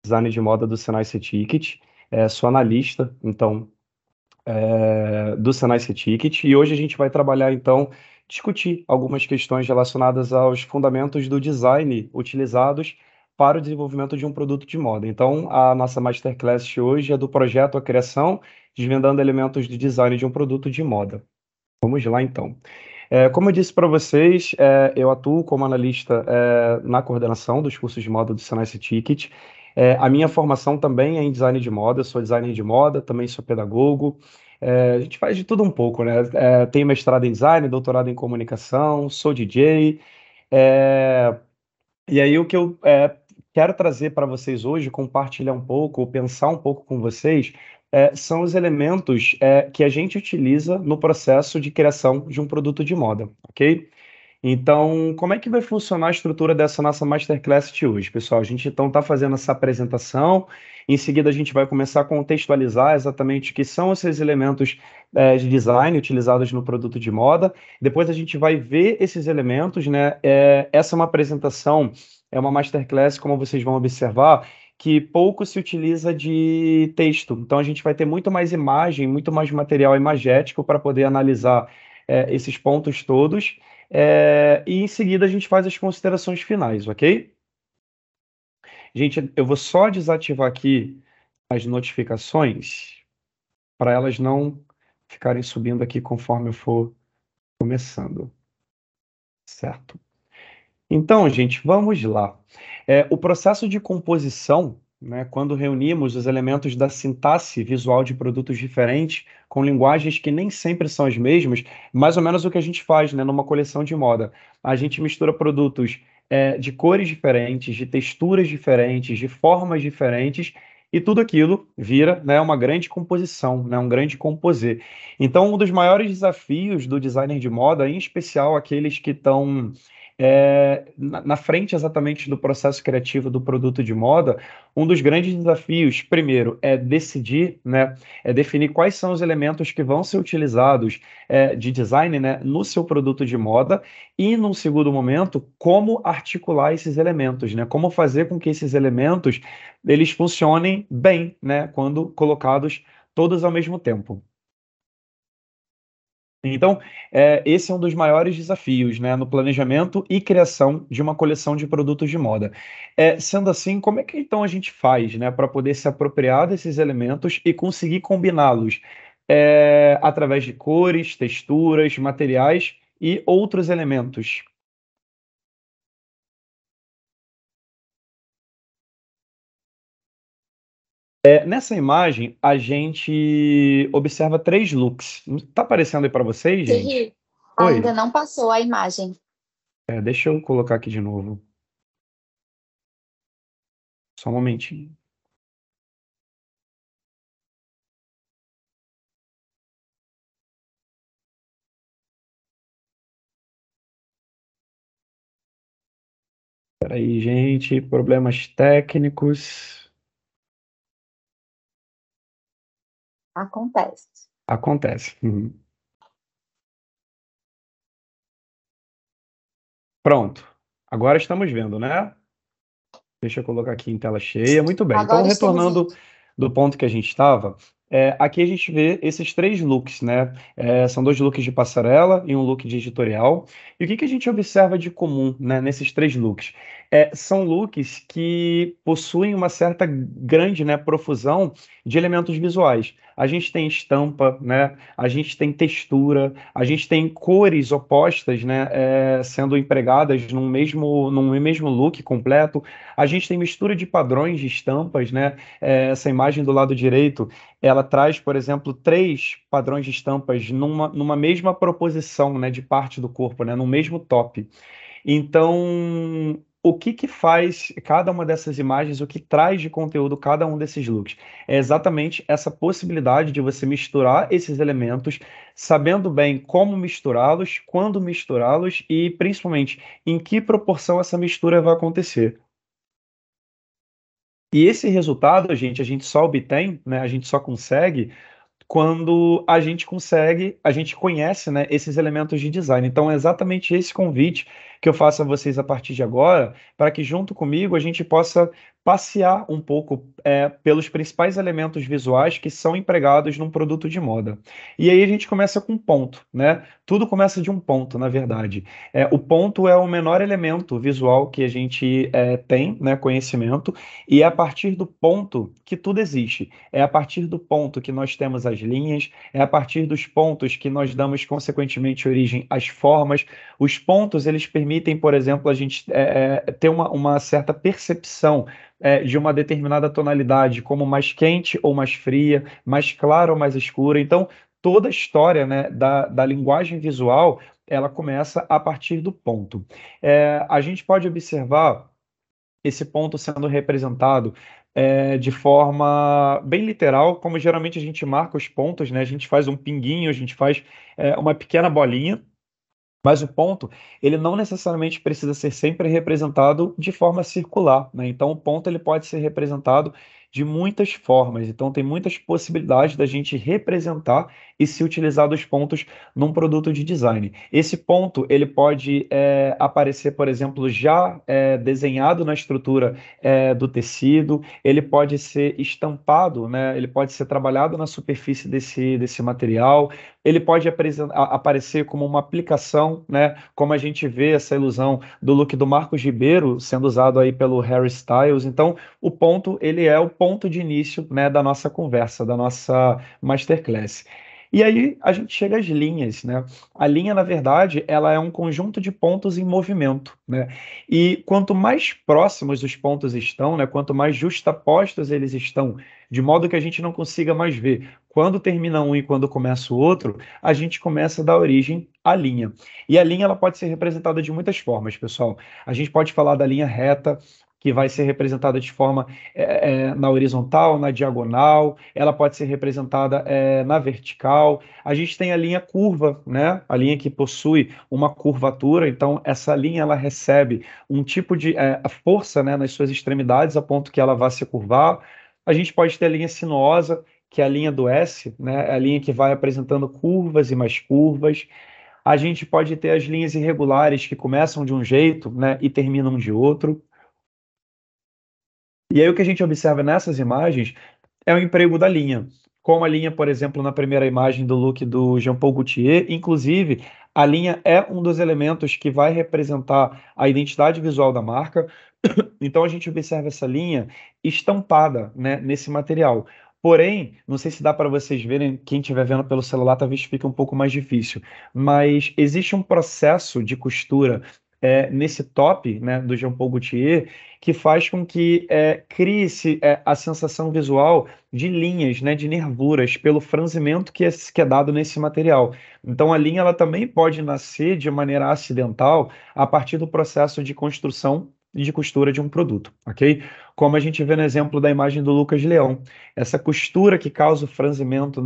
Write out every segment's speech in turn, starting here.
design de moda do Senai C-Ticket, sou analista, então, do Senai C-Ticket, e hoje a gente vai trabalhar, então, discutir algumas questões relacionadas aos fundamentos do design utilizados para o desenvolvimento de um produto de moda. Então, a nossa masterclass de hoje é do projeto à criação, desvendando elementos de design de um produto de moda. Vamos lá, então. Como eu disse para vocês, eu atuo como analista na coordenação dos cursos de moda do Senai C-Ticket. A minha formação também é em design de moda, eu sou designer de moda, também sou pedagogo. A gente faz de tudo um pouco, né? Tenho mestrado em design, doutorado em comunicação, sou DJ. é, e aí o que eu quero trazer para vocês hoje, compartilhar um pouco, ou pensar um pouco com vocês, são os elementos que a gente utiliza no processo de criação de um produto de moda, ok? Então, como é que vai funcionar a estrutura dessa nossa masterclass de hoje, pessoal? A gente então está fazendo essa apresentação, em seguida a gente vai começar a contextualizar exatamente o que são esses elementos de design utilizados no produto de moda. Depois a gente vai ver esses elementos, né? Essa é uma apresentação, é uma masterclass, como vocês vão observar, que pouco se utiliza de texto. Então a gente vai ter muito mais imagem, muito mais material imagético para poder analisar esses pontos todos. E em seguida a gente faz as considerações finais, ok? Gente, eu vou só desativar aqui as notificações para elas não ficarem subindo aqui conforme eu for começando, certo? Então, gente, vamos lá. O processo de composição, né, quando reunimos os elementos da sintaxe visual de produtos diferentes, com linguagens que nem sempre são as mesmas, mais ou menos o que a gente faz, né, numa coleção de moda. A gente mistura produtos de cores diferentes, de texturas diferentes, de formas diferentes, e tudo aquilo vira, né, uma grande composição, né, um grande composê. Então, um dos maiores desafios do designer de moda, em especial aqueles que estão na frente exatamente do processo criativo do produto de moda, um dos grandes desafios, primeiro, é decidir, né, é definir quais são os elementos que vão ser utilizados de design, né, no seu produto de moda e, num segundo momento, como articular esses elementos, né, como fazer com que esses elementos eles funcionem bem, né, quando colocados todos ao mesmo tempo. Então, esse é um dos maiores desafios, né, no planejamento e criação de uma coleção de produtos de moda. Sendo assim, como é que então a gente faz, né, para poder se apropriar desses elementos e conseguir combiná-los, através de cores, texturas, materiais e outros elementos? Nessa imagem, a gente observa três looks. Está aparecendo aí para vocês, gente? Thierry, ainda Oi. não passou a imagem. Deixa eu colocar aqui de novo. Só um momentinho. Peraí, gente, problemas técnicos. Acontece. Acontece. Uhum. Pronto. Agora estamos vendo, né? Deixa eu colocar aqui em tela cheia. Muito bem. Então, Agora estamos retornando vendo. do ponto que a gente estava, aqui a gente vê esses três looks, né? São dois looks de passarela e um look de editorial. E o que que a gente observa de comum, né, nesses três looks? São looks que possuem uma certa grande, né, profusão de elementos visuais. A gente tem estampa, né? A gente tem textura, a gente tem cores opostas, né, sendo empregadas num mesmo look completo. A gente tem mistura de padrões de estampas, né? Essa imagem do lado direito, ela traz, por exemplo, três padrões de estampas numa mesma proposição, né, de parte do corpo, né, no mesmo top. Então, o que que faz cada uma dessas imagens, o que traz de conteúdo cada um desses looks? É exatamente essa possibilidade de você misturar esses elementos, sabendo bem como misturá-los, quando misturá-los e, principalmente, em que proporção essa mistura vai acontecer. E esse resultado, a gente só obtém, né, a gente só consegue quando a gente consegue, a gente conhece, né, esses elementos de design. Então, é exatamente esse convite que eu faço a vocês a partir de agora, para que junto comigo a gente possa passear um pouco pelos principais elementos visuais que são empregados num produto de moda. E aí a gente começa com ponto, né? Tudo começa de um ponto, na verdade. O ponto é o menor elemento visual que a gente tem, né, conhecimento, e é a partir do ponto que tudo existe. É a partir do ponto que nós temos as linhas, é a partir dos pontos que nós damos, consequentemente, origem às formas. Os pontos, eles permitem, por exemplo, a gente ter uma certa percepção de uma determinada tonalidade, como mais quente ou mais fria, mais clara ou mais escura. Então, toda a história, né, da linguagem visual, ela começa a partir do ponto. A gente pode observar esse ponto sendo representado de forma bem literal, como geralmente a gente marca os pontos, né? A gente faz um pinguinho, a gente faz uma pequena bolinha. Mas o ponto, ele não necessariamente precisa ser sempre representado de forma circular, né? Então, o ponto ele pode ser representado de muitas formas. Então, tem muitas possibilidades da gente representar e se utilizar dos pontos num produto de design. Esse ponto, ele pode aparecer, por exemplo, já desenhado na estrutura do tecido, ele pode ser estampado, né? Ele pode ser trabalhado na superfície desse material, ele pode aparecer como uma aplicação, né? Como a gente vê essa ilusão do look do Marcos Ribeiro sendo usado aí pelo Harry Styles. Então, o ponto, ele é o ponto de início, né, da nossa conversa, da nossa masterclass. E aí a gente chega às linhas, né? A linha, na verdade, ela é um conjunto de pontos em movimento, né? E quanto mais próximos os pontos estão, né, quanto mais justapostos eles estão, de modo que a gente não consiga mais ver quando termina um e quando começa o outro, a gente começa a dar origem à linha. E a linha ela pode ser representada de muitas formas, pessoal. A gente pode falar da linha reta, que vai ser representada de forma na horizontal, na diagonal, ela pode ser representada na vertical. A gente tem a linha curva, né? A linha que possui uma curvatura, então essa linha ela recebe um tipo de força, né, nas suas extremidades, a ponto que ela vá se curvar. A gente pode ter a linha sinuosa, que é a linha do S, né? É a linha que vai apresentando curvas e mais curvas. A gente pode ter as linhas irregulares que começam de um jeito, né, e terminam de outro. E aí o que a gente observa nessas imagens é o emprego da linha. Como a linha, por exemplo, na primeira imagem do look do Jean Paul Gaultier, inclusive, a linha é um dos elementos que vai representar a identidade visual da marca. Então a gente observa essa linha estampada, né, nesse material. Porém, não sei se dá para vocês verem, quem estiver vendo pelo celular talvez fique um pouco mais difícil, mas existe um processo de costura nesse top, né, do Jean Paul Gaultier que faz com que crie-se a sensação visual de linhas, né, de nervuras, pelo franzimento que é dado nesse material. Então a linha ela também pode nascer de maneira acidental a partir do processo de construção e de costura de um produto, ok? Como a gente vê no exemplo da imagem do Lucas Leão. Essa costura que causa o franzimento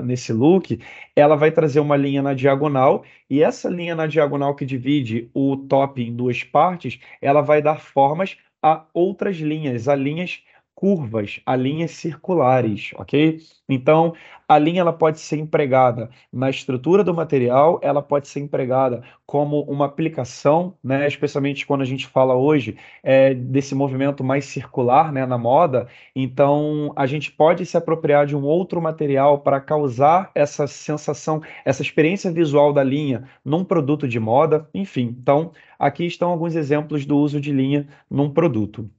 nesse look, ela vai trazer uma linha na diagonal, e essa linha na diagonal que divide o top em duas partes, ela vai dar formas a outras linhas, a linhas curvas, a linhas circulares, ok? Então, a linha ela pode ser empregada na estrutura do material, ela pode ser empregada como uma aplicação, né? Especialmente quando a gente fala hoje desse movimento mais circular, né, na moda. Então, a gente pode se apropriar de um outro material para causar essa sensação, essa experiência visual da linha num produto de moda, enfim. Então, aqui estão alguns exemplos do uso de linha num produto.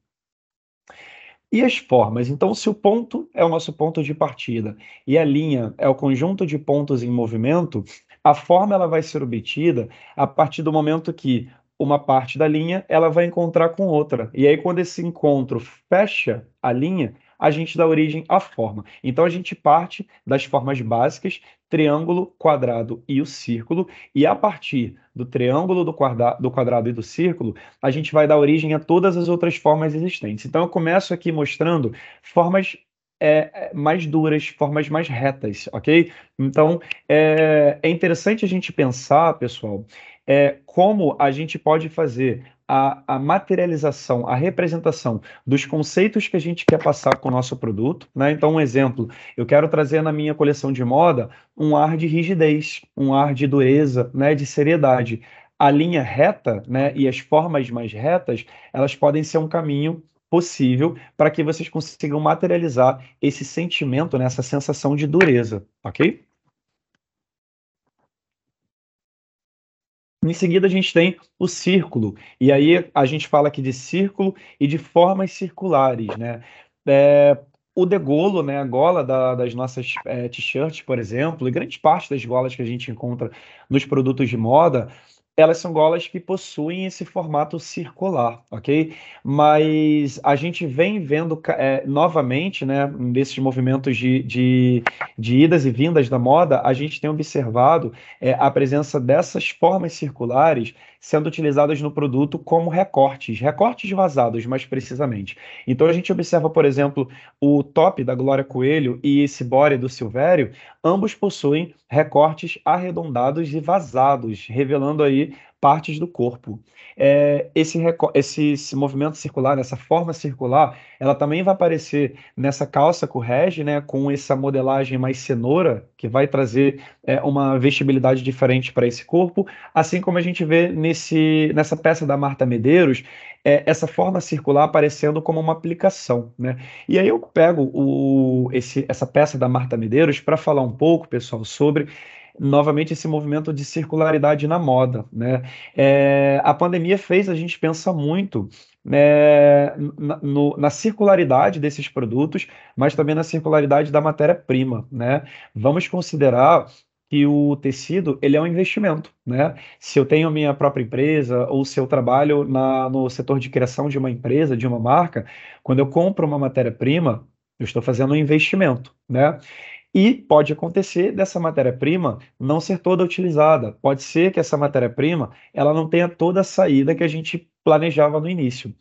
E as formas? Então, se o ponto é o nosso ponto de partida e a linha é o conjunto de pontos em movimento, a forma ela vai ser obtida a partir do momento que uma parte da linha ela vai encontrar com outra. E aí, quando esse encontro fecha a linha, a gente dá origem à forma. Então, a gente parte das formas básicas, triângulo, quadrado e o círculo, e a partir do triângulo, do quadrado e do círculo, a gente vai dar origem a todas as outras formas existentes. Então, eu começo aqui mostrando formas mais duras, formas mais retas, ok? Então, é interessante a gente pensar, pessoal, como a gente pode fazer a materialização, a representação dos conceitos que a gente quer passar com o nosso produto, né? Então, um exemplo, eu quero trazer na minha coleção de moda um ar de rigidez, um ar de dureza, né? De seriedade. a linha reta, né, e as formas mais retas, elas podem ser um caminho possível para que vocês consigam materializar esse sentimento, né, essa sensação de dureza, ok? Em seguida, a gente tem o círculo, e aí a gente fala aqui de círculo e de formas circulares, né? É, o degolo, né, a gola das nossas t-shirts, por exemplo, e grande parte das golas que a gente encontra nos produtos de moda, elas são golas que possuem esse formato circular, ok? Mas a gente vem vendo novamente, né, nesses movimentos de idas e vindas da moda, a gente tem observado a presença dessas formas circulares sendo utilizadas no produto como recortes, recortes vazados, mais precisamente. Então a gente observa, por exemplo, o top da Glória Coelho e esse body do Silvério, ambos possuem recortes arredondados e vazados, revelando aí partes do corpo. Esse movimento circular, essa forma circular, ela também vai aparecer nessa calça com rege, né, com essa modelagem mais cenoura, que vai trazer uma vestibilidade diferente para esse corpo, assim como a gente vê nessa peça da Marta Medeiros, essa forma circular aparecendo como uma aplicação, né? E aí eu pego essa peça da Marta Medeiros para falar um pouco, pessoal, sobre novamente esse movimento de circularidade na moda, né? A pandemia fez a gente pensar muito na circularidade desses produtos, mas também na circularidade da matéria-prima, né? Vamos considerar que o tecido ele é um investimento, né? Se eu tenho minha própria empresa ou se eu trabalho no setor de criação de uma empresa, de uma marca, quando eu compro uma matéria-prima, eu estou fazendo um investimento, né? E pode acontecer dessa matéria-prima não ser toda utilizada. Pode ser que essa matéria-prima ela não tenha toda a saída que a gente planejava no início.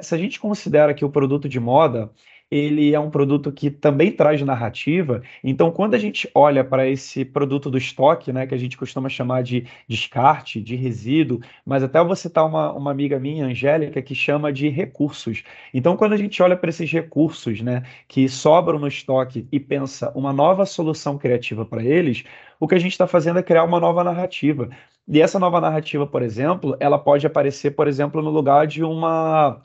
Se a gente considera que o produto de moda ele é um produto que também traz narrativa, então quando a gente olha para esse produto do estoque, né, que a gente costuma chamar de descarte, de resíduo, mas até eu vou citar uma amiga minha, Angélica, que chama de recursos. Então quando a gente olha para esses recursos, né, que sobram no estoque e pensa uma nova solução criativa para eles, o que a gente está fazendo é criar uma nova narrativa. E essa nova narrativa, por exemplo, ela pode aparecer, por exemplo, no lugar de uma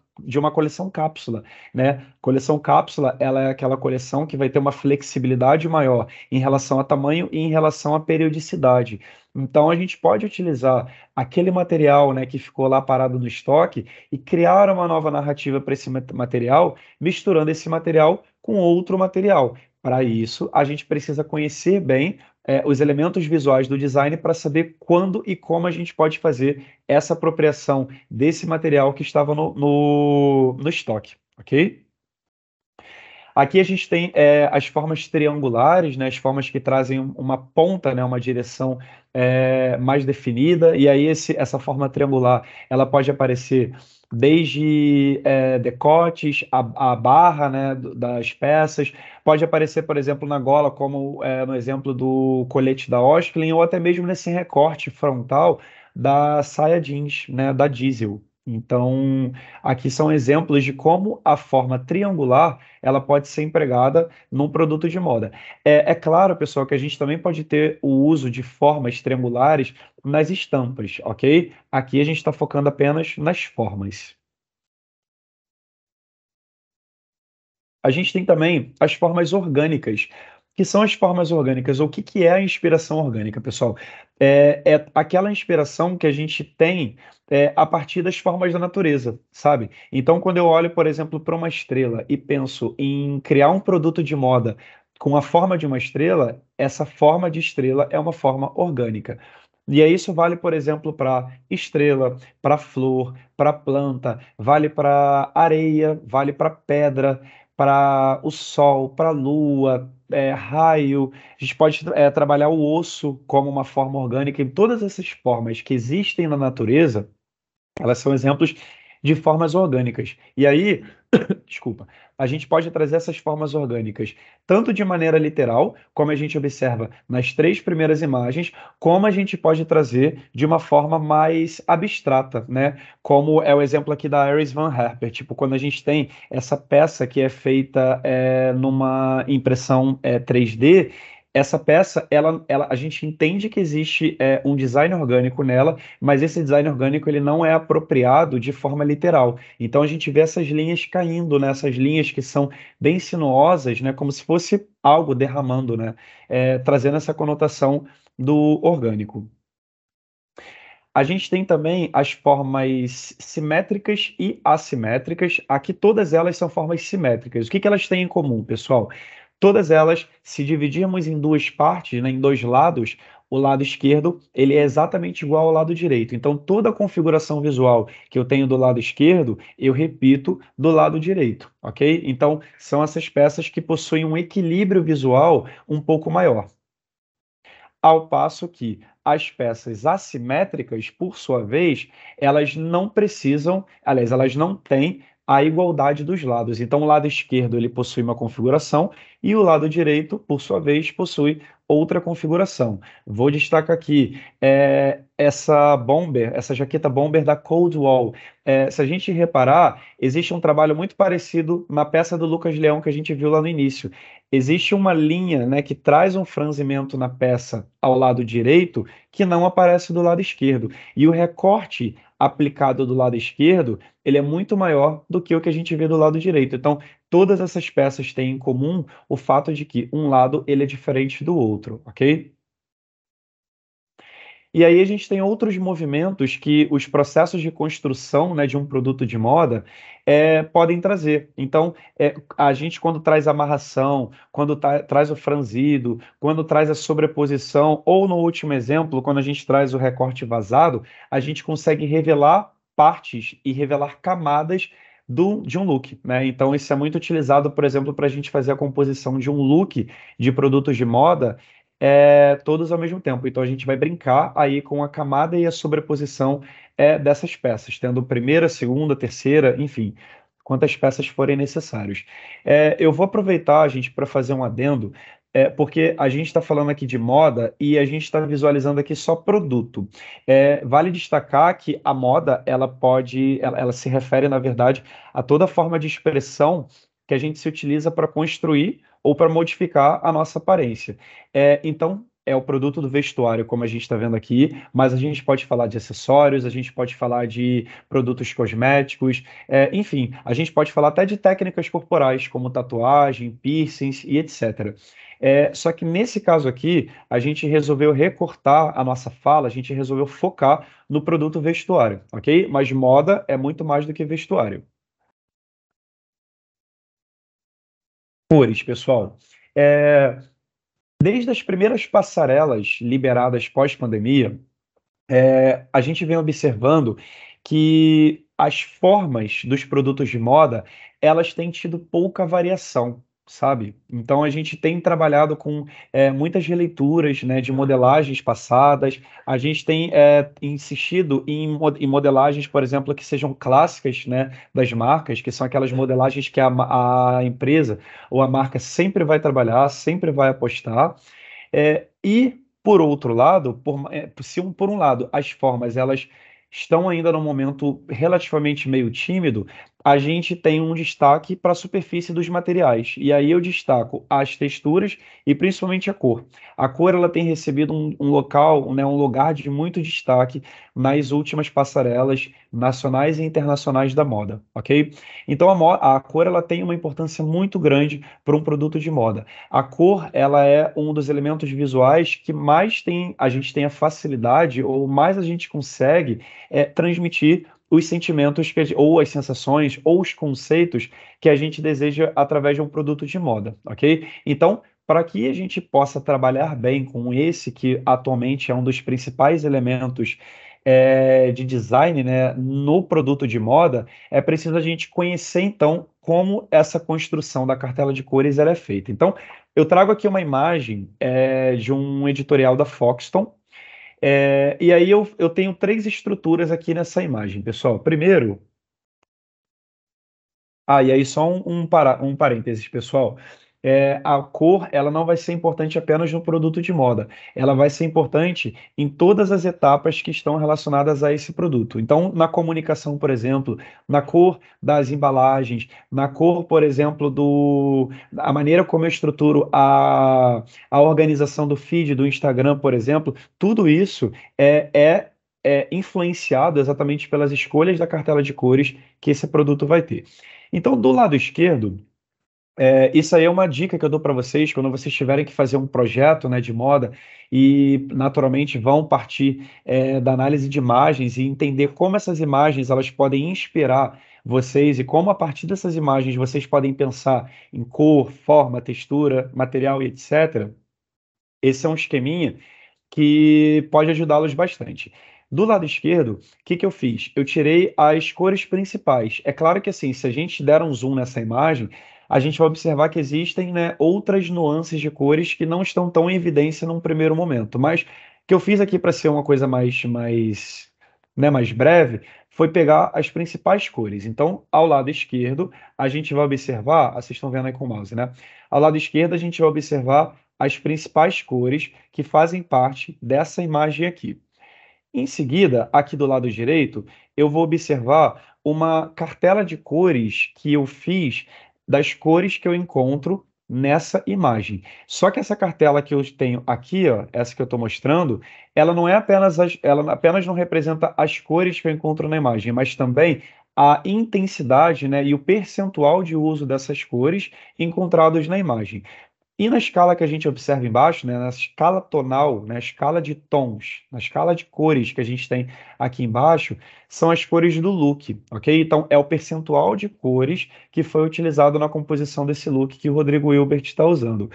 coleção cápsula, né? Coleção cápsula, ela é aquela coleção que vai ter uma flexibilidade maior em relação a tamanho e em relação à periodicidade. Então, a gente pode utilizar aquele material, né, que ficou lá parado no estoque e criar uma nova narrativa para esse material, misturando esse material com outro material. Para isso, a gente precisa conhecer bem os elementos visuais do design para saber quando e como a gente pode fazer essa apropriação desse material que estava no estoque, ok? Aqui a gente tem as formas triangulares, né, as formas que trazem uma ponta, né, uma direção mais definida, e aí essa forma triangular ela pode aparecer desde decotes, a barra, né, das peças, pode aparecer, por exemplo, na gola, como no exemplo do colete da Osklen, ou até mesmo nesse recorte frontal da saia jeans, né, da Diesel. Então, aqui são exemplos de como a forma triangular ela pode ser empregada num produto de moda. É claro, pessoal, que a gente também pode ter o uso de formas triangulares nas estampas, ok? Aqui a gente está focando apenas nas formas. A gente tem também as formas orgânicas. Que são as formas orgânicas? O que é a inspiração orgânica, pessoal? É aquela inspiração que a gente tem a partir das formas da natureza, sabe? Então, quando eu olho, por exemplo, para uma estrela e penso em criar um produto de moda com a forma de uma estrela, essa forma de estrela é uma forma orgânica. E aí isso vale, por exemplo, para estrela, para flor, para planta, vale para areia, vale para pedra, para o sol, para a lua, raio. A gente pode trabalhar o osso como uma forma orgânica. E todas essas formas que existem na natureza, elas são exemplos de formas orgânicas. E aí, desculpa, a gente pode trazer essas formas orgânicas tanto de maneira literal, como a gente observa nas três primeiras imagens, como a gente pode trazer de uma forma mais abstrata, né? Como é o exemplo aqui da Iris Van Herper, tipo, quando a gente tem essa peça que é feita numa impressão 3D, essa peça, a gente entende que existe um design orgânico nela, mas esse design orgânico ele não é apropriado de forma literal. Então a gente vê essas linhas caindo, né? Essas linhas que são bem sinuosas, né? Como se fosse algo derramando, né? Trazendo essa conotação do orgânico. A gente tem também as formas simétricas e assimétricas. Aqui todas elas são formas simétricas. O que que elas têm em comum, pessoal? Todas elas, se dividirmos em duas partes, né, em dois lados, o lado esquerdo ele é exatamente igual ao lado direito. Então, toda a configuração visual que eu tenho do lado esquerdo, eu repito do lado direito, ok? Então, são essas peças que possuem um equilíbrio visual um pouco maior. Ao passo que as peças assimétricas, por sua vez, elas não precisam, aliás, elas não têm a igualdade dos lados. Então, o lado esquerdo ele possui uma configuração e o lado direito, por sua vez, possui outra configuração. Vou destacar aqui essa bomber, essa jaqueta bomber da Coldwall. Se a gente reparar, existe um trabalho muito parecido na peça do Lucas Leão que a gente viu lá no início. Existe uma linha, né, que traz um franzimento na peça ao lado direito que não aparece do lado esquerdo. E o recorte aplicado do lado esquerdo, ele é muito maior do que o que a gente vê do lado direito. Então, todas essas peças têm em comum o fato de que um lado ele é diferente do outro, ok? E aí a gente tem outros movimentos que os processos de construção, né, de um produto de moda podem trazer. Então, a gente quando traz amarração, quando traz o franzido, quando traz a sobreposição, ou no último exemplo, quando a gente traz o recorte vazado, a gente consegue revelar partes e revelar camadas de um look, né? Então, isso é muito utilizado, por exemplo, para a gente fazer a composição de um look de produtos de moda todos ao mesmo tempo. Então a gente vai brincar aí com a camada e a sobreposição dessas peças, tendo primeira, segunda, terceira, enfim, quantas peças forem necessárias. Eu vou aproveitar, gente, para fazer um adendo, porque a gente está falando aqui de moda e a gente está visualizando aqui só produto. Vale destacar que a moda, ela se refere, na verdade, a toda forma de expressão que a gente se utiliza para construir ou para modificar a nossa aparência. Então, é o produto do vestuário, como a gente está vendo aqui, mas a gente pode falar de acessórios, a gente pode falar de produtos cosméticos, enfim, a gente pode falar até de técnicas corporais, como tatuagem, piercings e etc. Só que nesse caso aqui, a gente resolveu recortar a nossa fala, a gente resolveu focar no produto vestuário, ok? Mas moda é muito mais do que vestuário. Cores, pessoal. É, Desde as primeiras passarelas liberadas pós-pandemia, a gente vem observando que as formas dos produtos de moda, elas têm tido pouca variação, sabe? Então a gente tem trabalhado com muitas releituras, né, de modelagens passadas. A gente tem insistido em modelagens, por exemplo, que sejam clássicas, né, das marcas, que são aquelas modelagens que a empresa ou a marca sempre vai trabalhar, sempre vai apostar. E, por outro lado, por um lado as formas elas estão ainda num momento relativamente meio tímido, a gente tem um destaque para a superfície dos materiais. E aí eu destaco as texturas e principalmente a cor. A cor ela tem recebido um local, né, um lugar de muito destaque nas últimas passarelas nacionais e internacionais da moda, ok? Então a cor ela tem uma importância muito grande para um produto de moda. A cor, ela é um dos elementos visuais que mais a gente tem a facilidade, ou mais a gente consegue transmitir os sentimentos ou as sensações ou os conceitos que a gente deseja através de um produto de moda, ok? Então, para que a gente possa trabalhar bem com esse, que atualmente é um dos principais elementos de design, né, no produto de moda, é preciso a gente conhecer, então, como essa construção da cartela de cores ela é feita. Então, eu trago aqui uma imagem de um editorial da Foxton, e aí eu tenho três estruturas aqui nessa imagem, pessoal. Primeiro, e aí só um parênteses, pessoal. a cor ela não vai ser importante apenas no produto de moda, ela vai ser importante em todas as etapas que estão relacionadas a esse produto. Então, na comunicação, por exemplo, na cor das embalagens, na cor, por exemplo, a maneira como eu estruturo a organização do feed do Instagram, por exemplo, tudo isso é influenciado exatamente pelas escolhas da cartela de cores que esse produto vai ter. Então, do lado esquerdo, isso aí é uma dica que eu dou para vocês quando vocês tiverem que fazer um projeto, né, de moda e naturalmente vão partir da análise de imagens e entender como essas imagens elas podem inspirar vocês e como a partir dessas imagens vocês podem pensar em cor, forma, textura, material e etc. Esse é um esqueminha que pode ajudá-los bastante. Do lado esquerdo, o que que eu fiz? Eu tirei as cores principais. É claro que assim, se a gente der um zoom nessa imagem, a gente vai observar que existem, né, outras nuances de cores que não estão tão em evidência num primeiro momento. Mas o que eu fiz aqui para ser uma coisa mais breve, foi pegar as principais cores. Então, ao lado esquerdo, a gente vai observar, vocês estão vendo aí com o mouse, né? Ao lado esquerdo, a gente vai observar as principais cores que fazem parte dessa imagem aqui. Em seguida, aqui do lado direito, eu vou observar uma cartela de cores que eu fiz das cores que eu encontro nessa imagem. Só que essa cartela que eu tenho aqui, ó, essa que eu estou mostrando, ela não é apenas ela apenas não representa as cores que eu encontro na imagem, mas também a intensidade, né, e o percentual de uso dessas cores encontrados na imagem. E na escala que a gente observa embaixo, né, na escala tonal, na escala de tons, na escala de cores que a gente tem aqui embaixo, são as cores do look, ok? Então, é o percentual de cores que foi utilizado na composição desse look que o Rodrigo Hilbert está usando.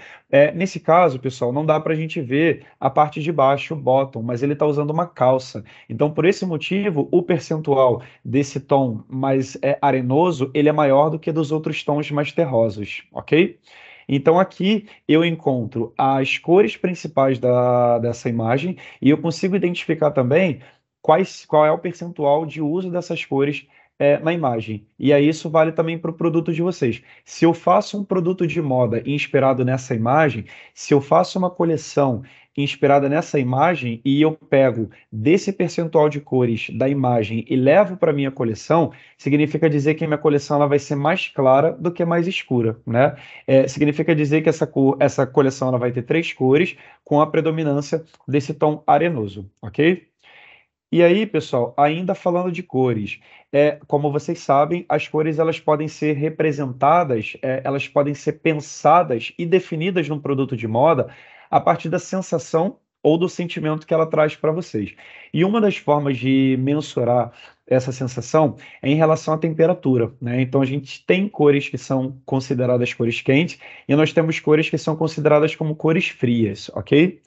Nesse caso, pessoal, não dá para a gente ver a parte de baixo, o bottom, mas ele está usando uma calça. Então, por esse motivo, o percentual desse tom mais arenoso, ele é maior do que dos outros tons mais terrosos, ok? Então aqui eu encontro as cores principais dessa imagem e eu consigo identificar também qual é o percentual de uso dessas cores na imagem. E aí isso vale também para o produto de vocês. Se eu faço um produto de moda inspirado nessa imagem, se eu faço uma coleção inspirada nessa imagem e eu pego desse percentual de cores da imagem e levo para minha coleção, significa dizer que a minha coleção ela vai ser mais clara do que mais escura, né? Significa dizer que essa coleção ela vai ter três cores com a predominância desse tom arenoso, ok? E aí, pessoal, ainda falando de cores, como vocês sabem, as cores elas podem ser representadas, elas podem ser pensadas e definidas num produto de moda a partir da sensação ou do sentimento que ela traz para vocês. E uma das formas de mensurar essa sensação é em relação à temperatura, né? Então a gente tem cores que são consideradas cores quentes e nós temos cores que são consideradas como cores frias, ok?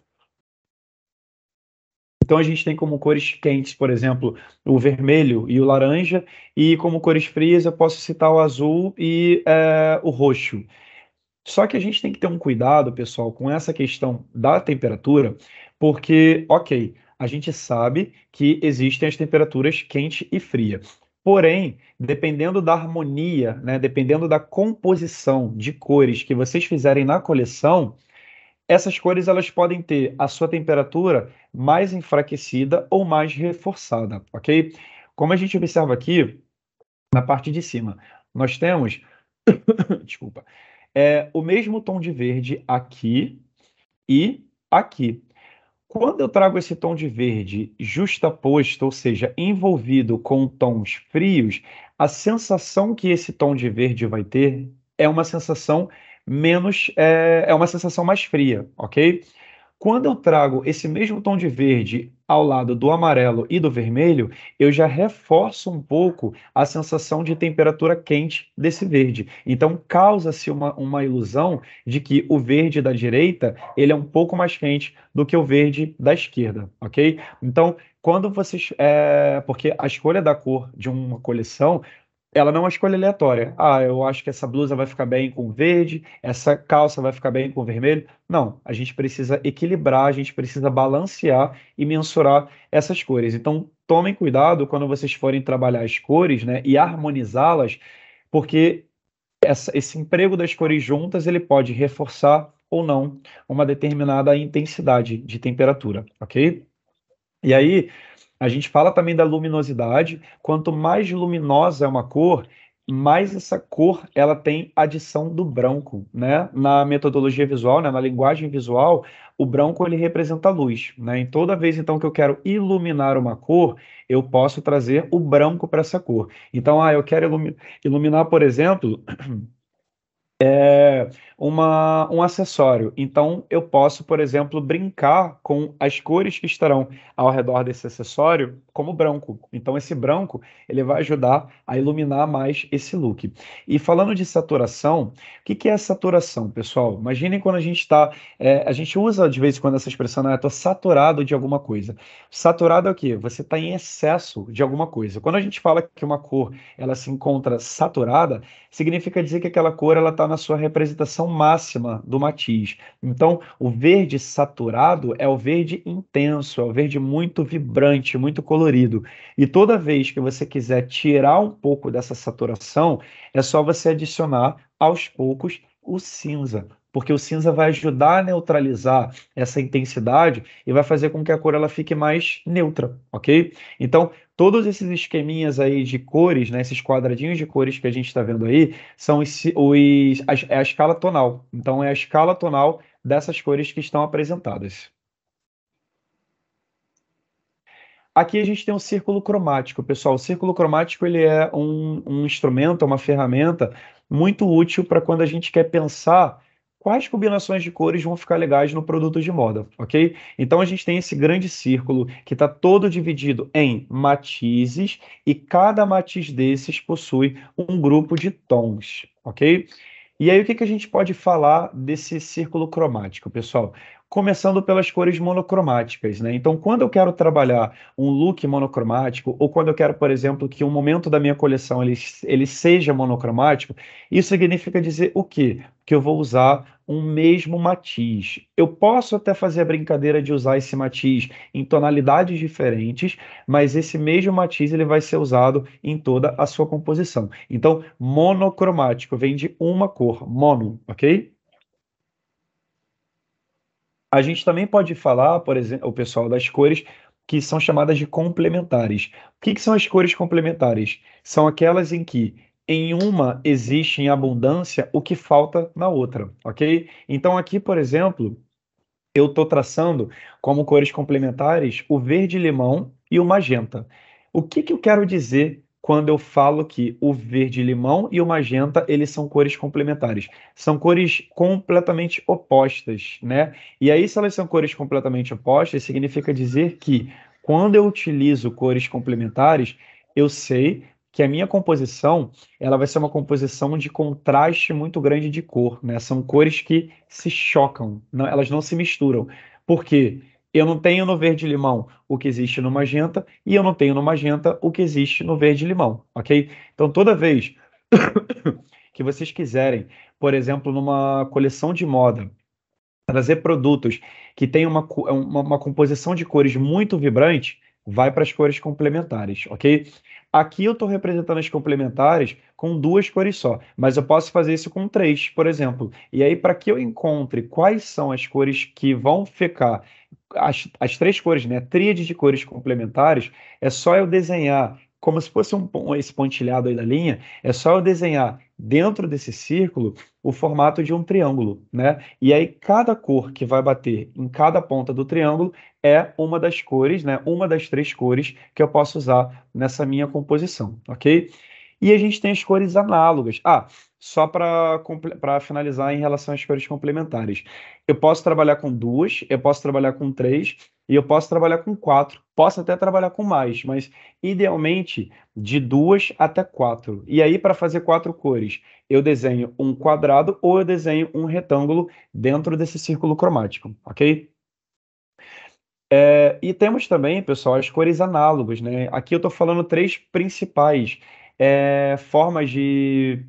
Então a gente tem como cores quentes, por exemplo, o vermelho e o laranja, e como cores frias eu posso citar o azul e o roxo. Só que a gente tem que ter um cuidado, pessoal, com essa questão da temperatura, porque, ok, a gente sabe que existem as temperaturas quente e fria. Porém, dependendo da harmonia, né, dependendo da composição de cores que vocês fizerem na coleção, essas cores elas podem ter a sua temperatura mais enfraquecida ou mais reforçada, ok? Como a gente observa aqui na parte de cima, nós temos, desculpa, o mesmo tom de verde aqui e aqui. Quando eu trago esse tom de verde justaposto, ou seja, envolvido com tons frios, a sensação que esse tom de verde vai ter é uma sensação é uma sensação mais fria, ok? Quando eu trago esse mesmo tom de verde ao lado do amarelo e do vermelho, eu já reforço um pouco a sensação de temperatura quente desse verde. Então, causa-se uma ilusão de que o verde da direita ele é um pouco mais quente do que o verde da esquerda, ok? Então, quando vocês... porque a escolha da cor de uma coleção ela não é uma escolha aleatória. Ah, eu acho que essa blusa vai ficar bem com verde, essa calça vai ficar bem com vermelho. Não, a gente precisa equilibrar, a gente precisa balancear e mensurar essas cores. Então, tomem cuidado quando vocês forem trabalhar as cores, né, e harmonizá-las, porque esse emprego das cores juntas, ele pode reforçar ou não uma determinada intensidade de temperatura, ok? E aí, a gente fala também da luminosidade. Quanto mais luminosa é uma cor, mais essa cor ela tem adição do branco, né? Na metodologia visual, né? Na linguagem visual, o branco ele representa a luz, né? E toda vez então que eu quero iluminar uma cor, eu posso trazer o branco para essa cor. Então, eu quero iluminar, por exemplo, um acessório. Então, eu posso, por exemplo, brincar com as cores que estarão ao redor desse acessório, como branco. Então, esse branco, ele vai ajudar a iluminar mais esse look. E falando de saturação, o que que é saturação, pessoal? Imaginem quando a gente está, a gente usa de vez em quando essa expressão, né? Estou saturado de alguma coisa. Saturado é o quê? Você está em excesso de alguma coisa. Quando a gente fala que uma cor, ela se encontra saturada, significa dizer que aquela cor ela está na sua representação máxima do matiz. Então, o verde saturado é o verde intenso, é o verde muito vibrante, muito colorido. E toda vez que você quiser tirar um pouco dessa saturação, é só você adicionar aos poucos o cinza. Porque o cinza vai ajudar a neutralizar essa intensidade e vai fazer com que a cor ela fique mais neutra, ok? Então, todos esses esqueminhas aí de cores, né, esses quadradinhos de cores que a gente está vendo aí, são é a escala tonal. Então, é a escala tonal dessas cores que estão apresentadas. Aqui a gente tem um círculo cromático, pessoal. O círculo cromático ele é um instrumento, é uma ferramenta muito útil para quando a gente quer pensar quais combinações de cores vão ficar legais no produto de moda, ok? Então a gente tem esse grande círculo que está todo dividido em matizes e cada matiz desses possui um grupo de tons, ok? E aí, o que que a gente pode falar desse círculo cromático, pessoal? Começando pelas cores monocromáticas, né? Então, quando eu quero trabalhar um look monocromático, ou quando eu quero, por exemplo, que um momento da minha coleção ele seja monocromático, isso significa dizer o quê? Que eu vou usar um mesmo matiz. Eu posso até fazer a brincadeira de usar esse matiz em tonalidades diferentes, mas esse mesmo matiz ele vai ser usado em toda a sua composição. Então, monocromático vem de uma cor, mono, ok? A gente também pode falar, por exemplo, o pessoal das cores que são chamadas de complementares. O que que são as cores complementares? São aquelas em que em uma existe em abundância o que falta na outra, ok? Então aqui, por exemplo, eu estou traçando como cores complementares o verde-limão e o magenta. O que que eu quero dizer quando eu falo que o verde-limão e o magenta, eles são cores complementares? São cores completamente opostas, né? E aí, se elas são cores completamente opostas, significa dizer que quando eu utilizo cores complementares, eu sei que a minha composição ela vai ser uma composição de contraste muito grande de cor, né? São cores que se chocam, elas não se misturam. Por quê? Eu não tenho no verde-limão o que existe no magenta e eu não tenho no magenta o que existe no verde-limão, ok? Então, toda vez que vocês quiserem, por exemplo, numa coleção de moda, trazer produtos que tenham uma composição de cores muito vibrante, vai para as cores complementares, ok? Aqui eu estou representando as complementares com duas cores só, mas eu posso fazer isso com três, por exemplo. E aí, para que eu encontre quais são as cores que vão ficar, as três cores, né? Tríade de cores complementares, é só eu desenhar como se fosse esse pontilhado aí da linha, é só eu desenhar dentro desse círculo o formato de um triângulo, né? E aí cada cor que vai bater em cada ponta do triângulo é uma das cores, né? Uma das três cores que eu posso usar nessa minha composição, ok? E a gente tem as cores análogas. Só para finalizar em relação às cores complementares. Eu posso trabalhar com duas, eu posso trabalhar com três e eu posso trabalhar com quatro. Posso até trabalhar com mais, mas idealmente de duas até quatro. E aí, para fazer quatro cores, eu desenho um quadrado ou eu desenho um retângulo dentro desse círculo cromático, ok? E temos também, pessoal, as cores análogas, né? Aqui eu estou falando três principais formas de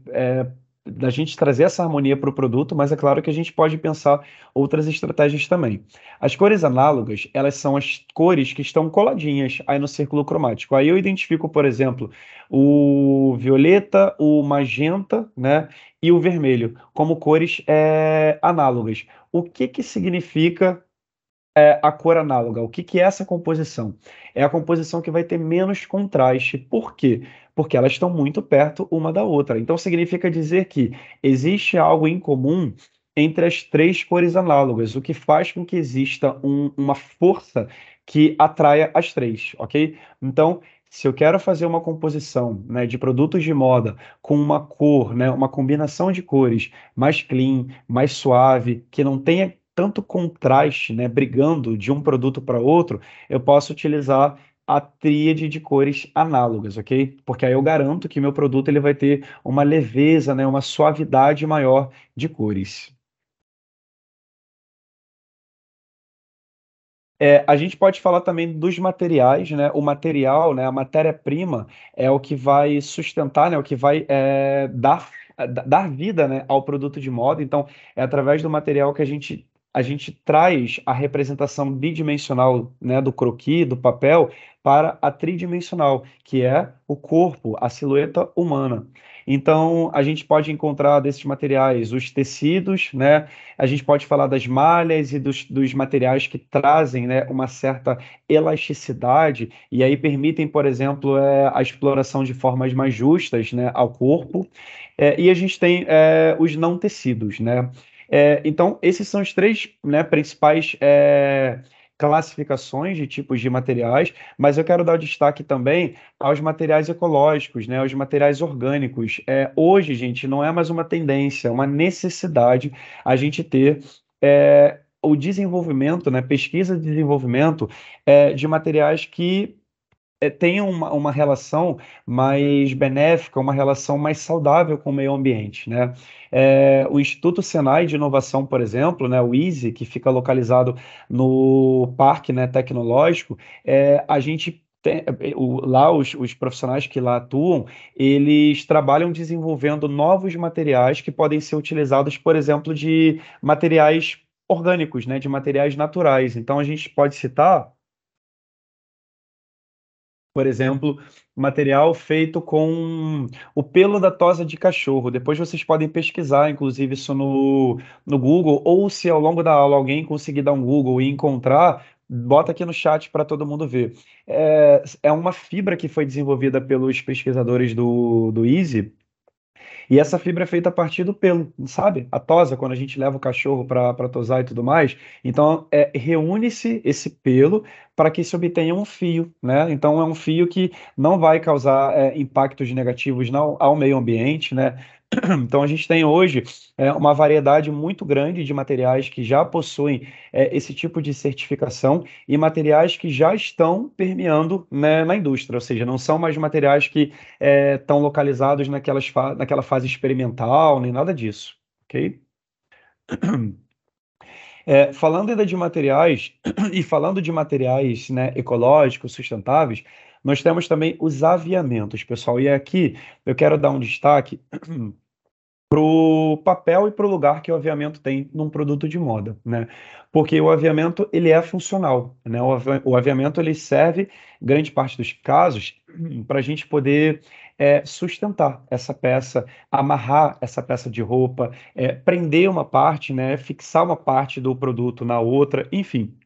da gente trazer essa harmonia para o produto, mas é claro que a gente pode pensar outras estratégias também. As cores análogas, elas são as cores que estão coladinhas aí no círculo cromático. Aí eu identifico, por exemplo, o violeta, o magenta, né, e o vermelho como cores análogas. O que que significa a cor análoga? O que que é essa composição? É a composição que vai ter menos contraste. Por quê? Porque elas estão muito perto uma da outra. Então significa dizer que existe algo em comum entre as três cores análogas, o que faz com que exista uma força que atraia as três, ok? Então, se eu quero fazer uma composição, né, de produtos de moda com uma cor, né, uma combinação de cores mais clean, mais suave, que não tenha tanto contraste, né, brigando de um produto para outro, eu posso utilizar a tríade de cores análogas, ok? Porque aí eu garanto que meu produto ele vai ter uma leveza, né, uma suavidade maior de cores. A gente pode falar também dos materiais, né? O material, né? A matéria-prima é o que vai sustentar, né? O que vai dar vida, né? Ao produto de moda. Então, é através do material que a gente traz a representação bidimensional, né? Do croquis, do papel, para a tridimensional, que é o corpo, a silhueta humana. Então, a gente pode encontrar desses materiais os tecidos, né? A gente pode falar das malhas e dos materiais que trazem, né, uma certa elasticidade e aí permitem, por exemplo, a exploração de formas mais justas, né, ao corpo. E a gente tem os não tecidos, né? Então, esses são os três, né, principais classificações de tipos de materiais, mas eu quero dar destaque também aos materiais ecológicos, né, aos materiais orgânicos. Hoje, gente, não é mais uma tendência, é uma necessidade a gente ter o desenvolvimento, né, pesquisa e desenvolvimento de materiais que tenham uma relação mais benéfica, uma relação mais saudável com o meio ambiente, né? O Instituto Senai de Inovação, por exemplo, né, o ISE, que fica localizado no Parque, né, Tecnológico, a gente lá os profissionais que lá atuam, eles trabalham desenvolvendo novos materiais que podem ser utilizados, por exemplo, de materiais orgânicos, né, de materiais naturais. Então a gente pode citar, por exemplo, material feito com o pelo da tosa de cachorro. Depois vocês podem pesquisar, inclusive, isso no Google, ou se ao longo da aula alguém conseguir dar um Google e encontrar, bota aqui no chat para todo mundo ver. É uma fibra que foi desenvolvida pelos pesquisadores do Easy, e essa fibra é feita a partir do pelo, sabe? A tosa, quando a gente leva o cachorro para tosar e tudo mais. Então, reúne-se esse pelo para que se obtenha um fio, né? Então, é um fio que não vai causar impactos negativos ao meio ambiente, né? Então, a gente tem hoje uma variedade muito grande de materiais que já possuem esse tipo de certificação e materiais que já estão permeando, né, na indústria, ou seja, não são mais materiais que estão localizados naquela fase experimental, nem nada disso, ok? Falando ainda de materiais, e falando de materiais, né, ecológicos, sustentáveis, nós temos também os aviamentos, pessoal. E aqui eu quero dar um destaque para o papel e para o lugar que o aviamento tem num produto de moda, né? Porque o aviamento ele é funcional, né? O aviamento ele serve, grande parte dos casos, para a gente poder sustentar essa peça, amarrar essa peça de roupa, prender uma parte, né? Fixar uma parte do produto na outra, enfim.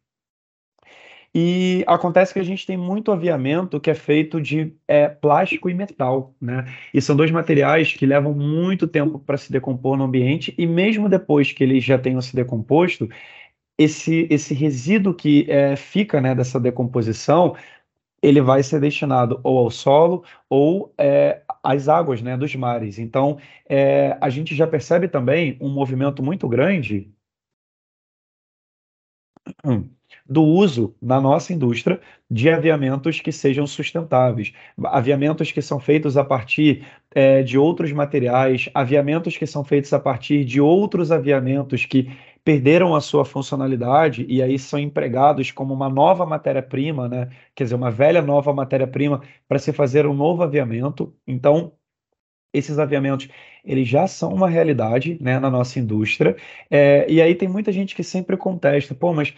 E acontece que a gente tem muito aviamento que é feito de plástico e metal, né? E são dois materiais que levam muito tempo para se decompor no ambiente, e mesmo depois que eles já tenham se decomposto, esse resíduo que fica, né, dessa decomposição, ele vai ser destinado ou ao solo ou às águas, né, dos mares. Então, a gente já percebe também um movimento muito grande Hum. do uso na nossa indústria de aviamentos que sejam sustentáveis, aviamentos que são feitos a partir de outros materiais, aviamentos que são feitos a partir de outros aviamentos que perderam a sua funcionalidade e aí são empregados como uma nova matéria-prima, né? Quer dizer, uma velha nova matéria-prima para se fazer um novo aviamento. Então, esses aviamentos, eles já são uma realidade, né, na nossa indústria. E aí tem muita gente que sempre contesta, pô, mas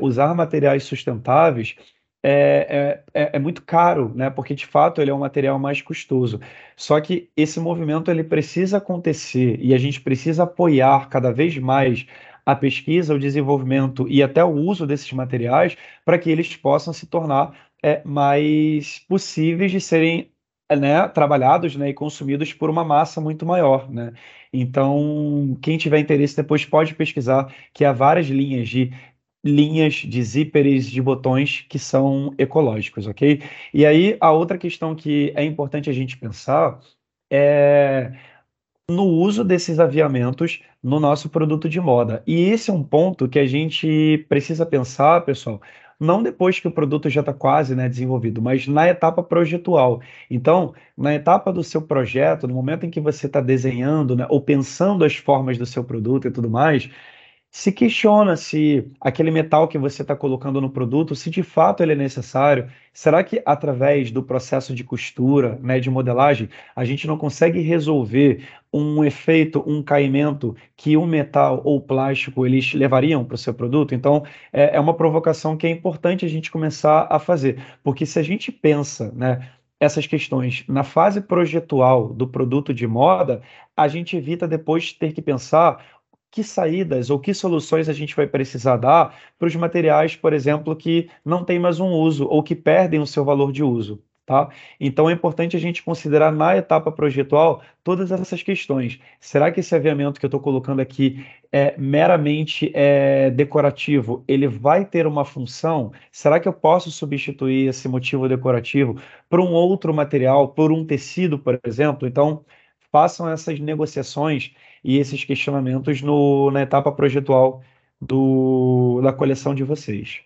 usar materiais sustentáveis é muito caro, né? Porque de fato ele é um material mais custoso. Só que esse movimento ele precisa acontecer e a gente precisa apoiar cada vez mais a pesquisa, o desenvolvimento e até o uso desses materiais para que eles possam se tornar mais possíveis de serem, né, trabalhados, né, e consumidos por uma massa muito maior, né? Então, quem tiver interesse depois pode pesquisar que há várias linhas de zíperes de botões que são ecológicos, ok? E aí, a outra questão que é importante a gente pensar é no uso desses aviamentos no nosso produto de moda. E esse é um ponto que a gente precisa pensar, pessoal, não depois que o produto já está quase, né, desenvolvido, mas na etapa projetual. Então, na etapa do seu projeto, no momento em que você está desenhando, né, ou pensando as formas do seu produto e tudo mais, se questiona se aquele metal que você está colocando no produto, se de fato ele é necessário. Será que através do processo de costura, né, de modelagem, a gente não consegue resolver um efeito, um caimento que o metal ou o plástico eles levariam para o seu produto? Então, é uma provocação que é importante a gente começar a fazer, porque se a gente pensa, né, essas questões na fase projetual do produto de moda, a gente evita depois ter que pensar que saídas ou que soluções a gente vai precisar dar para os materiais, por exemplo, que não têm mais um uso ou que perdem o seu valor de uso, tá? Então é importante a gente considerar na etapa projetual todas essas questões. Será que esse aviamento que eu estou colocando aqui é meramente decorativo? Ele vai ter uma função? Será que eu posso substituir esse motivo decorativo por um outro material, por um tecido, por exemplo? Então, façam essas negociações e esses questionamentos na etapa projetual da coleção de vocês.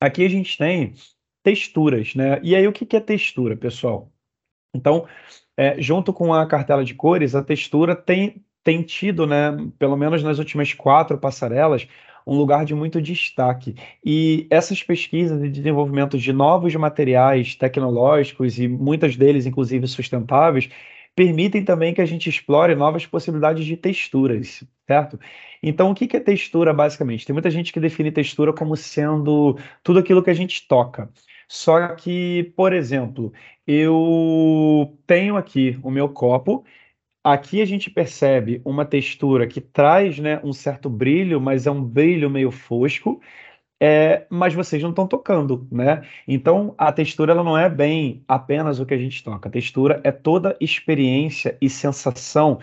Aqui a gente tem texturas, né? E aí, o que que é textura, pessoal? Então, junto com a cartela de cores, a textura tem tido, né, pelo menos nas últimas 4 passarelas, um lugar de muito destaque. E essas pesquisas de desenvolvimento de novos materiais tecnológicos, e muitas deles, inclusive, sustentáveis, permitem também que a gente explore novas possibilidades de texturas, certo? Então, o que que é textura, basicamente? Tem muita gente que define textura como sendo tudo aquilo que a gente toca. Só que, por exemplo, eu tenho aqui o meu copo. Aqui a gente percebe uma textura que traz, né, um certo brilho, mas é um brilho meio fosco. Mas vocês não estão tocando, né? Então a textura ela não é bem apenas o que a gente toca. A textura é toda experiência e sensação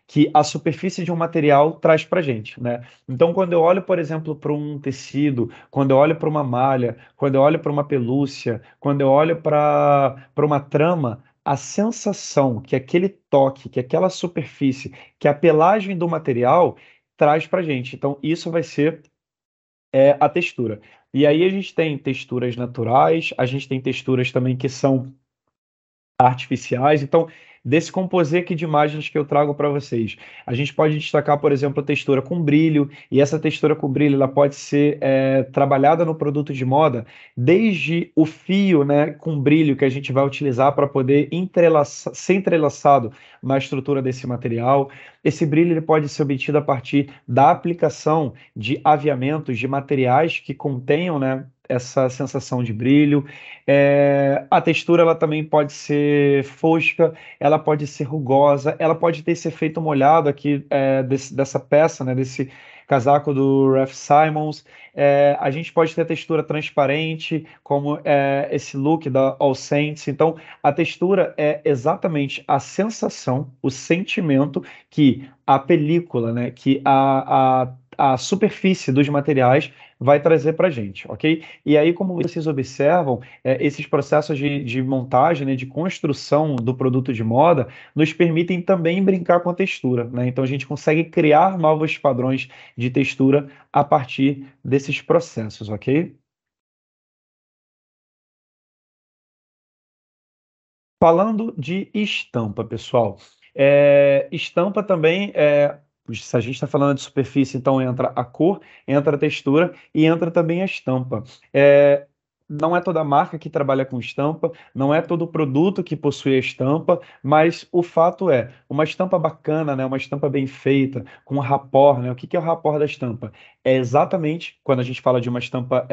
que a superfície de um material traz para gente, né? Então, quando eu olho, por exemplo, para um tecido, quando eu olho para uma malha, quando eu olho para uma pelúcia, quando eu olho para uma trama, a sensação que aquele toque, que aquela superfície, que a pelagem do material traz para gente. Então, isso vai ser a textura. E aí a gente tem texturas naturais, a gente tem texturas também que são artificiais. Então, desse composê aqui de imagens que eu trago para vocês, a gente pode destacar, por exemplo, a textura com brilho, e essa textura com brilho ela pode ser trabalhada no produto de moda, desde o fio, né, com brilho que a gente vai utilizar para poder ser entrelaçado na estrutura desse material. Esse brilho ele pode ser obtido a partir da aplicação de aviamentos, de materiais que contenham, né, essa sensação de brilho. A textura ela também pode ser fosca, ela pode ser rugosa, ela pode ter esse efeito molhado aqui dessa peça, né, desse casaco do Raf Simons. A gente pode ter textura transparente, como esse look da All Saints. Então, a textura é exatamente a sensação, o sentimento que a película, né, que a superfície dos materiais vai trazer para a gente, ok? E aí, como vocês observam, esses processos de montagem, né, de construção do produto de moda, nos permitem também brincar com a textura, né? Então a gente consegue criar novos padrões de textura a partir desses processos, ok? Falando de estampa, pessoal, estampa também se a gente está falando de superfície, então entra a cor, entra a textura e entra também a estampa. não é toda marca que trabalha com estampa, não é todo produto que possui a estampa, mas o fato é, uma estampa bacana, né, uma estampa bem feita, com um rapport, né? O que que é o rapport da estampa? É exatamente, quando a gente fala de uma estampa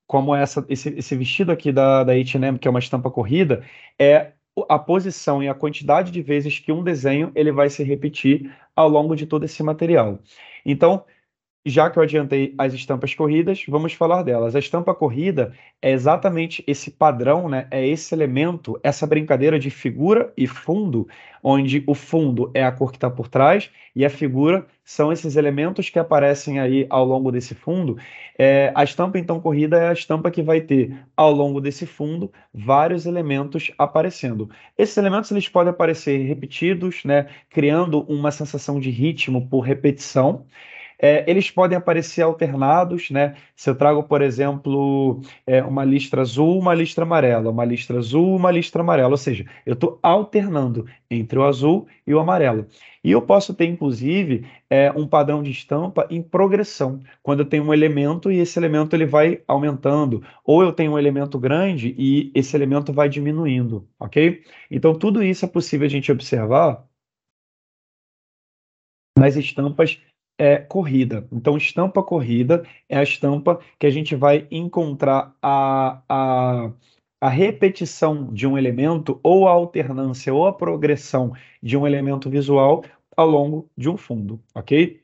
como esse vestido aqui da H&M, que é uma estampa corrida, é a posição e a quantidade de vezes que um desenho ele vai se repetir ao longo de todo esse material. Então, já que eu adiantei as estampas corridas, vamos falar delas. A estampa corrida é exatamente esse padrão, né? É esse elemento, essa brincadeira de figura e fundo, onde o fundo é a cor que está por trás e a figura são esses elementos que aparecem aí ao longo desse fundo. A estampa, então, corrida é a estampa que vai ter, ao longo desse fundo, vários elementos aparecendo. Esses elementos eles podem aparecer repetidos, né? Criando uma sensação de ritmo por repetição. Eles podem aparecer alternados, né? Se eu trago, por exemplo, uma listra azul, uma listra amarela, uma listra azul, uma listra amarela, ou seja, eu estou alternando entre o azul e o amarelo. E eu posso ter, inclusive, um padrão de estampa em progressão, quando eu tenho um elemento e esse elemento ele vai aumentando, ou eu tenho um elemento grande e esse elemento vai diminuindo, ok? Então, tudo isso é possível a gente observar nas estampas corrida. Então, estampa corrida é a estampa que a gente vai encontrar a repetição de um elemento, ou a alternância, ou a progressão de um elemento visual ao longo de um fundo, ok?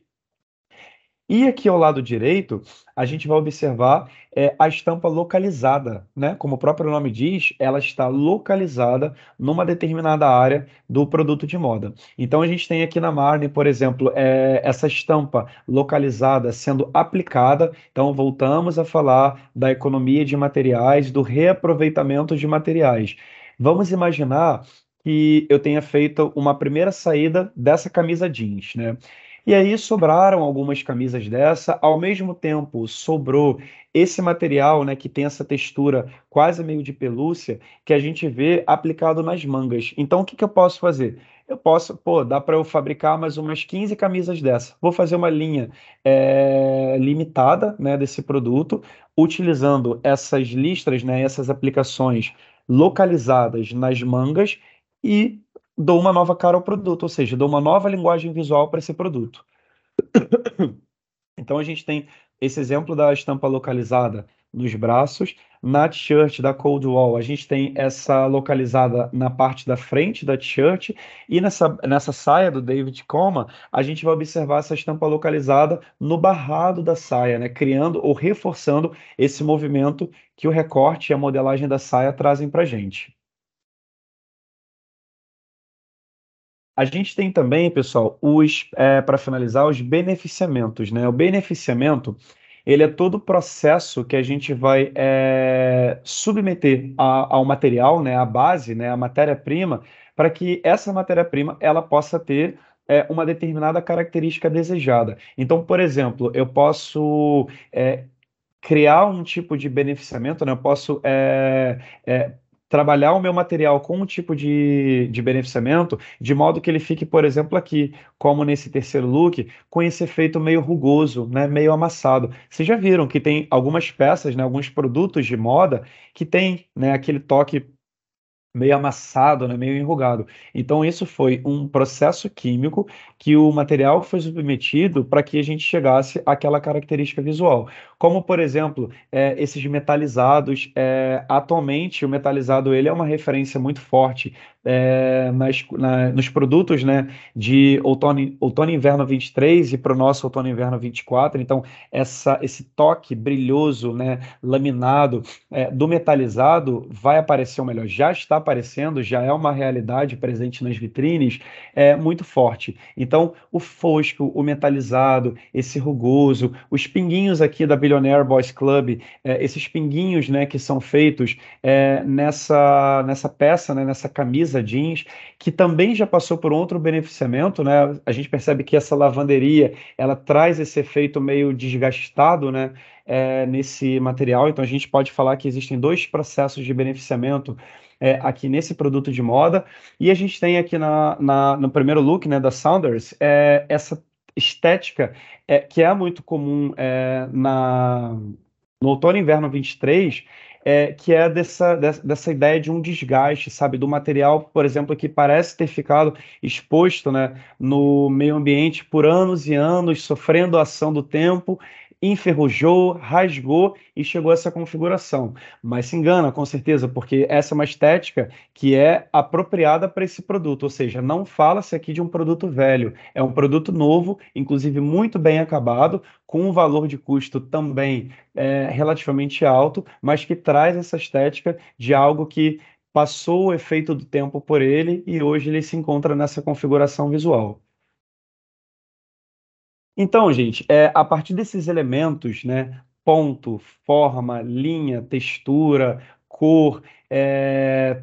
E aqui ao lado direito, a gente vai observar a estampa localizada, né? Como o próprio nome diz, ela está localizada numa determinada área do produto de moda. Então a gente tem aqui na Marne, por exemplo, essa estampa localizada sendo aplicada. Então voltamos a falar da economia de materiais, do reaproveitamento de materiais. Vamos imaginar que eu tenha feito uma primeira saída dessa camisa jeans, né? E aí sobraram algumas camisas dessa, ao mesmo tempo sobrou esse material, né, que tem essa textura quase meio de pelúcia, que a gente vê aplicado nas mangas. Então, o que que eu posso fazer? Eu posso, pô, dá para eu fabricar mais umas 15 camisas dessa. Vou fazer uma linha limitada, né, desse produto, utilizando essas listras, né, essas aplicações localizadas nas mangas e dou uma nova cara ao produto, ou seja, dou uma nova linguagem visual para esse produto. Então a gente tem esse exemplo da estampa localizada nos braços, na t-shirt da Cold Wall, a gente tem essa localizada na parte da frente da t-shirt, e nessa saia do David Coma, a gente vai observar essa estampa localizada no barrado da saia, né? Criando ou reforçando esse movimento que o recorte e a modelagem da saia trazem para a gente. A gente tem também, pessoal, para finalizar, os beneficiamentos, né? O beneficiamento, ele é todo o processo que a gente vai submeter ao material, né? A base, né? A matéria-prima, para que essa matéria-prima ela possa ter uma determinada característica desejada. Então, por exemplo, eu posso criar um tipo de beneficiamento, né? Eu posso trabalhar o meu material com um tipo de beneficiamento, de modo que ele fique, por exemplo, aqui, como nesse terceiro look, com esse efeito meio rugoso, né? Meio amassado. Vocês já viram que tem algumas peças, né? Alguns produtos de moda que tem, né? Aquele toque meio amassado, né, meio enrugado. Então, isso foi um processo químico que o material foi submetido para que a gente chegasse àquela característica visual. Como, por exemplo, esses metalizados. Atualmente, o metalizado ele é uma referência muito forte nos produtos, né, de outono e inverno 23 e para o nosso outono e inverno 24. Então, esse toque brilhoso, né, laminado, do metalizado vai aparecer, ou melhor, já está aparecendo, já é uma realidade presente nas vitrines, muito forte. Então, o fosco, o metalizado, esse rugoso, os pinguinhos aqui da Billionaire Boys Club, esses pinguinhos, né, que são feitos nessa peça, né, nessa camisa jeans, que também já passou por outro beneficiamento, né? A gente percebe que essa lavanderia, ela traz esse efeito meio desgastado, né? Nesse material. Então, a gente pode falar que existem dois processos de beneficiamento aqui nesse produto de moda. E a gente tem aqui no primeiro look, né, da Saunders, essa estética que é muito comum no outono e inverno 23, que é dessa ideia de um desgaste, sabe, do material, por exemplo, que parece ter ficado exposto, né, no meio ambiente por anos e anos, sofrendo a ação do tempo, enferrujou, rasgou e chegou a essa configuração. Mas se engana, com certeza, porque essa é uma estética que é apropriada para esse produto, ou seja, não fala-se aqui de um produto velho, é um produto novo, inclusive muito bem acabado, com um valor de custo também relativamente alto, mas que traz essa estética de algo que passou o efeito do tempo por ele e hoje ele se encontra nessa configuração visual. Então, gente, a partir desses elementos, né, ponto, forma, linha, textura, cor,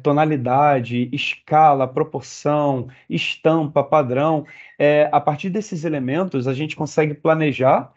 tonalidade, escala, proporção, estampa, padrão, a partir desses elementos a gente consegue planejar,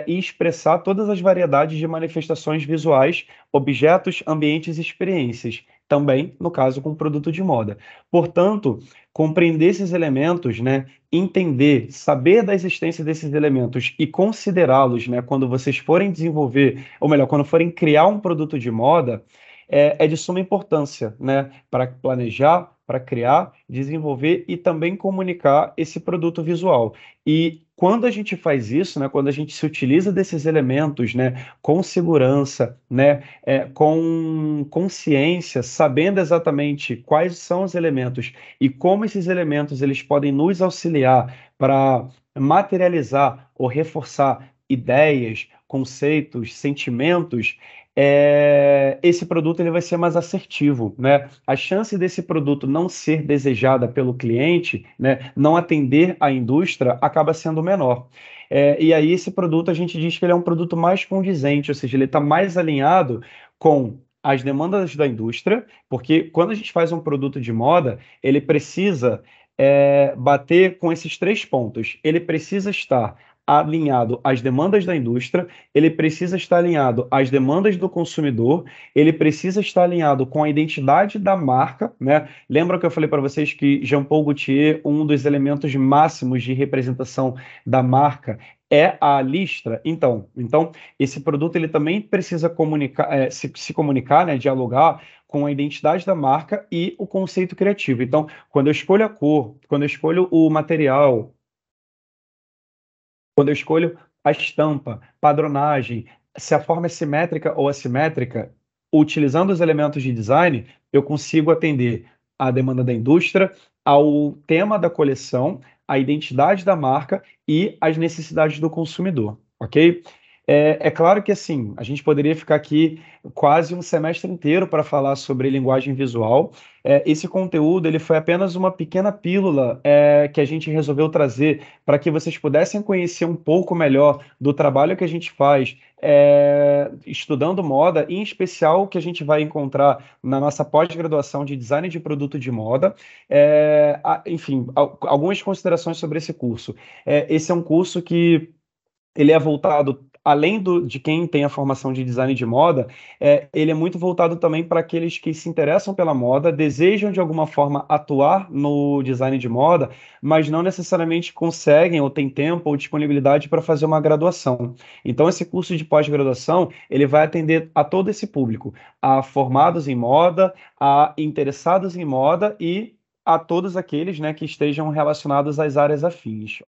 e expressar todas as variedades de manifestações visuais, objetos, ambientes e experiências, também, no caso, com produto de moda. Portanto, compreender esses elementos, né, entender, saber da existência desses elementos e considerá-los, né, quando vocês forem desenvolver, ou melhor, quando forem criar um produto de moda, é de suma importância, né, para planejar, para criar, desenvolver e também comunicar esse produto visual. E quando a gente faz isso, né, quando a gente se utiliza desses elementos, né, com segurança, né, com consciência, sabendo exatamente quais são os elementos e como esses elementos eles podem nos auxiliar para materializar ou reforçar ideias, conceitos, sentimentos, esse produto ele vai ser mais assertivo, né? A chance desse produto não ser desejada pelo cliente, né, não atender à indústria, acaba sendo menor. E aí esse produto a gente diz que ele é um produto mais condizente, ou seja, ele está mais alinhado com as demandas da indústria, porque quando a gente faz um produto de moda, ele precisa bater com esses três pontos. Ele precisa estar alinhado às demandas da indústria, ele precisa estar alinhado às demandas do consumidor, ele precisa estar alinhado com a identidade da marca, né? Lembra que eu falei para vocês que Jean Paul Gaultier, um dos elementos máximos de representação da marca é a listra? Então esse produto ele também precisa comunicar, se comunicar, né, dialogar com a identidade da marca e o conceito criativo. Então, quando eu escolho a cor, quando eu escolho o material, quando eu escolho a estampa, padronagem, se a forma é simétrica ou assimétrica, utilizando os elementos de design, eu consigo atender à demanda da indústria, ao tema da coleção, à identidade da marca e às necessidades do consumidor, ok? É claro que assim, a gente poderia ficar aqui quase um semestre inteiro para falar sobre linguagem visual. Esse conteúdo ele foi apenas uma pequena pílula que a gente resolveu trazer para que vocês pudessem conhecer um pouco melhor do trabalho que a gente faz estudando moda, em especial o que a gente vai encontrar na nossa pós-graduação de design de produto de moda. Enfim, algumas considerações sobre esse curso. Esse é um curso que ele é voltado, além de quem tem a formação de design de moda, ele é muito voltado também para aqueles que se interessam pela moda, desejam de alguma forma atuar no design de moda, mas não necessariamente conseguem ou têm tempo ou disponibilidade para fazer uma graduação. Então, esse curso de pós-graduação, ele vai atender a todo esse público, a formados em moda, a interessados em moda e a todos aqueles, né, que estejam relacionados às áreas afins.